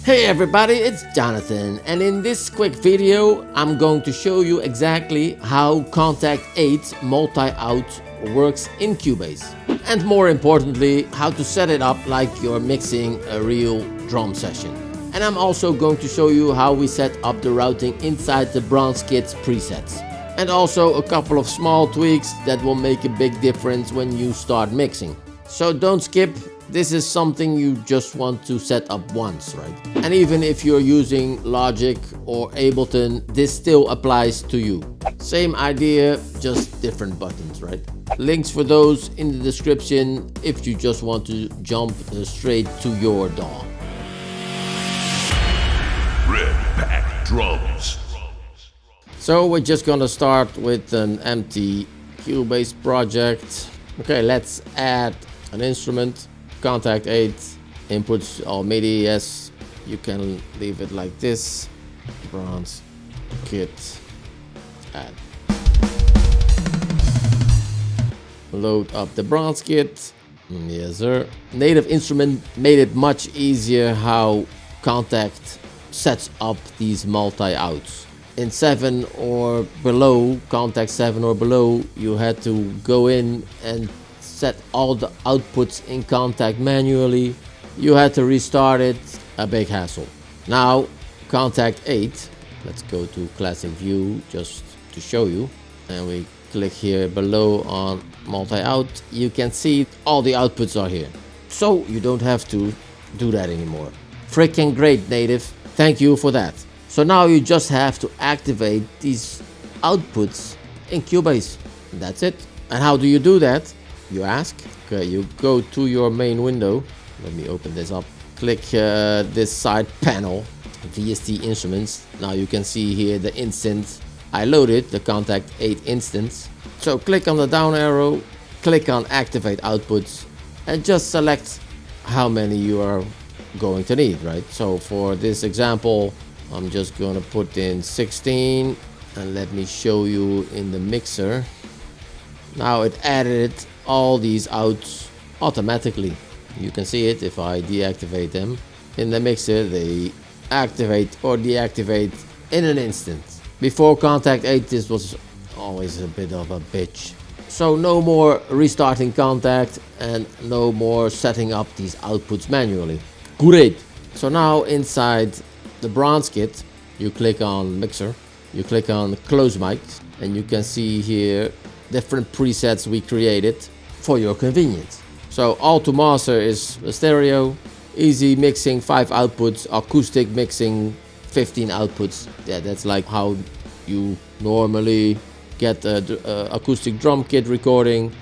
Hey everybody, it's Jonathan, and in this quick video I'm going to show you exactly how Kontakt 8 multi-out works in Cubase, and more importantly how to set it up like you're mixing a real drum session. And I'm also going to show you how we set up the routing inside the DAW presets, and also a couple of small tweaks that will make a big difference when you start mixing. So don't skip. This is something you just want to set up once, right? And even if you're using Logic or Ableton, this still applies to you. Same idea, just different buttons, right? Links for those in the description if you just want to jump straight to your DAW. Red Pack Drums. So we're just gonna start with an empty Cubase project. Okay, let's add an instrument. Kontakt 8 inputs all MIDI. Yes, you can leave it like this. Bronze kit, add. Load up the bronze kit. Yes sir. Native instrument made it much easier how Kontakt sets up these multi-outs. In 7 or below, Kontakt 7 or below, you had to go in and set all the outputs in Kontakt manually. You had to restart it, a big hassle. Now Kontakt 8, let's go to classic view just to show you, and we click here below on multi-out. You can see all the outputs are here, so you don't have to do that anymore. Freaking great, Native, thank you for that. So now you just have to activate these outputs in Cubase. That's it. And how do you do that, you ask? Okay, you go to your main window. Let me open this up. Click this side panel, VST instruments. Now you can see here the instance I loaded, the Kontakt 8 instance. So click on the down arrow, click on activate outputs, and just select how many you are going to need, right? So for this example, I'm just gonna put in 16, and let me show you in the mixer. Now it added all these outs automatically. You can see it if I deactivate them. In the mixer, they activate or deactivate in an instant. Before Kontakt 8, this was always a bit of a bitch. So no more restarting Kontakt and no more setting up these outputs manually. Great! So now inside the bronze kit, you click on mixer, you click on close mic, and you can see here different presets we created for your convenience. So auto master is a stereo, easy mixing 5 outputs, acoustic mixing 15 outputs. Yeah, that's like how you normally get a acoustic drum kit recording,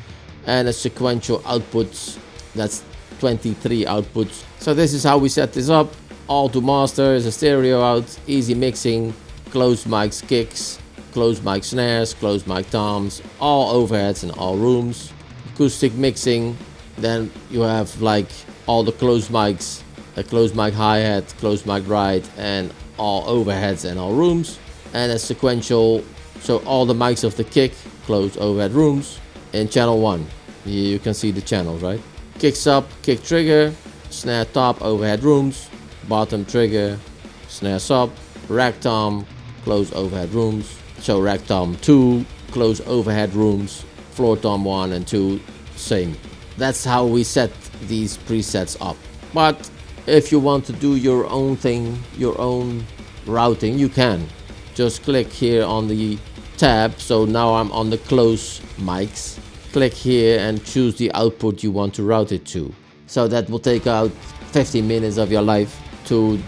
and a sequential outputs, that's 23 outputs. So this is how we set this up. Auto master is a stereo out, easy mixing, closed mics, kicks, closed mic snares, closed mic toms, all overheads in all rooms. Acoustic mixing, then you have like all the closed mics, a closed mic hi-hat, closed mic ride, and all overheads in all rooms. And a sequential, so all the mics of the kick, closed overhead rooms. In channel 1, you can see the channels, right? Kick sub, kick trigger, snare top, overhead rooms, bottom trigger, snare sub, rack tom, closed overhead rooms. So rack tom 2, closed overhead rooms, floor tom 1 and 2, same. That's how we set these presets up. But if you want to do your own thing, your own routing, you can. Just click here on the tab. So now I'm on the close mics. Click here and choose the output you want to route it to. So that will take out 15 minutes of your life to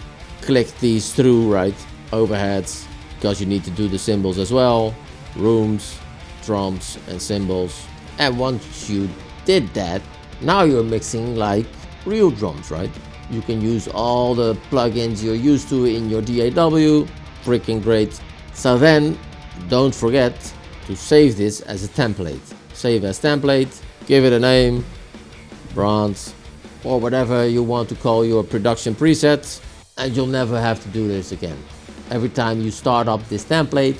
click these through, right? Overheads, because you need to do the cymbals as well, rooms, drums and cymbals. And once you did that, now you're mixing like real drums, right? You can use all the plugins you're used to in your DAW. Freaking great. So then don't forget to save this as a template. Save as template, give it a name, bronze, or whatever you want to call your production presets, and you'll never have to do this again. Every time you start up this template,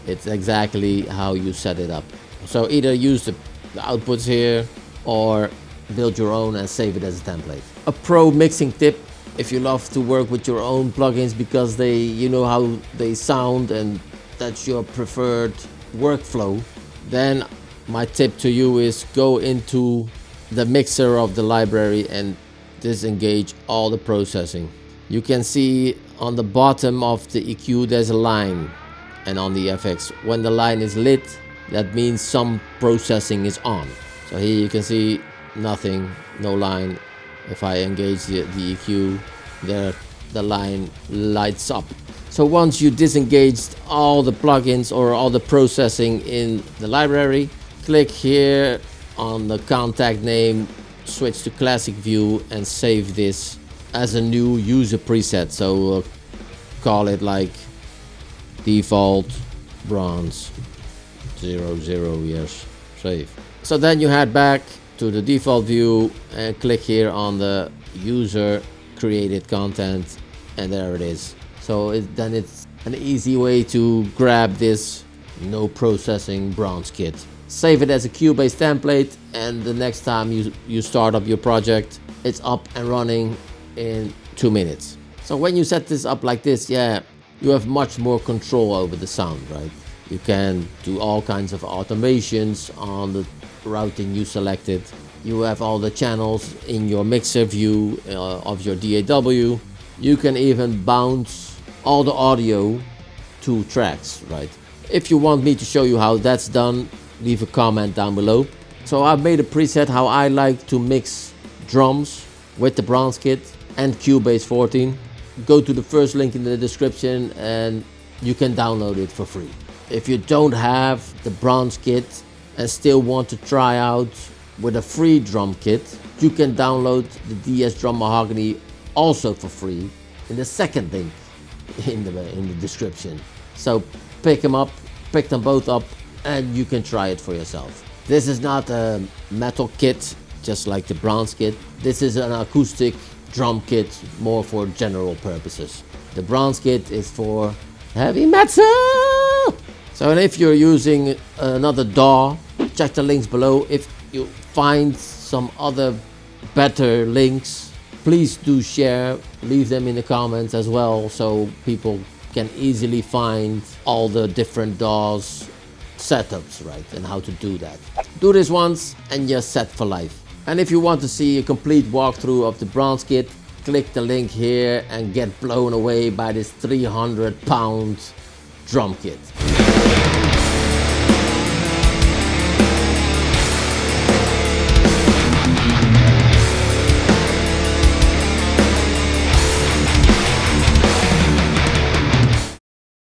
it's exactly how you set it up. So either use the outputs here or build your own and save it as a template. A pro mixing tip If you love to work with your own plugins because you know how they sound and that's your preferred workflow, then my tip to you is go into the mixer of the library and disengage all the processing. You can see on the bottom of the EQ there's a line, and on the FX when the line is lit, that means some processing is on. So here you can see nothing, no line. If I engage the EQ, there the line lights up. So once you disengaged all the plugins or all the processing in the library, click here on the Kontakt name, switch to classic view and save this as a new user preset. So call it like default bronze 00, yes, save. So then you head back to the default view and click here on the user created content, and there it is. So then it's an easy way to grab this no processing bronze kit. Save it as a Cubase template, and the next time you start up your project, it's up and running in 2 minutes. So when you set this up like this, yeah, you have much more control over the sound, right? You can do all kinds of automations on the routing you selected. You have all the channels in your mixer view of your DAW. You can even bounce all the audio to tracks, right? If you want me to show you how that's done, leave a comment down below. So I've made a preset how I like to mix drums with the bronze kit and Cubase 14. Go to the first link in the description and you can download it for free. If you don't have the bronze kit and still want to try out with a free drum kit, you can download the DS Drum Mahogany also for free in the second link in the description. So pick them both up, and you can try it for yourself. This is not a metal kit just like the bronze kit. This is an acoustic drum kit more for general purposes. The bronze kit is for heavy metal. So and if you're using another DAW, check the links below. If you find some other better links, please do share, leave them in the comments as well, so people can easily find all the different DAWs setups, right, and how to do that. Do this once and you're set for life. And if you want to see a complete walkthrough of the bronze kit, click the link here and get blown away by this 300-pound drum kit.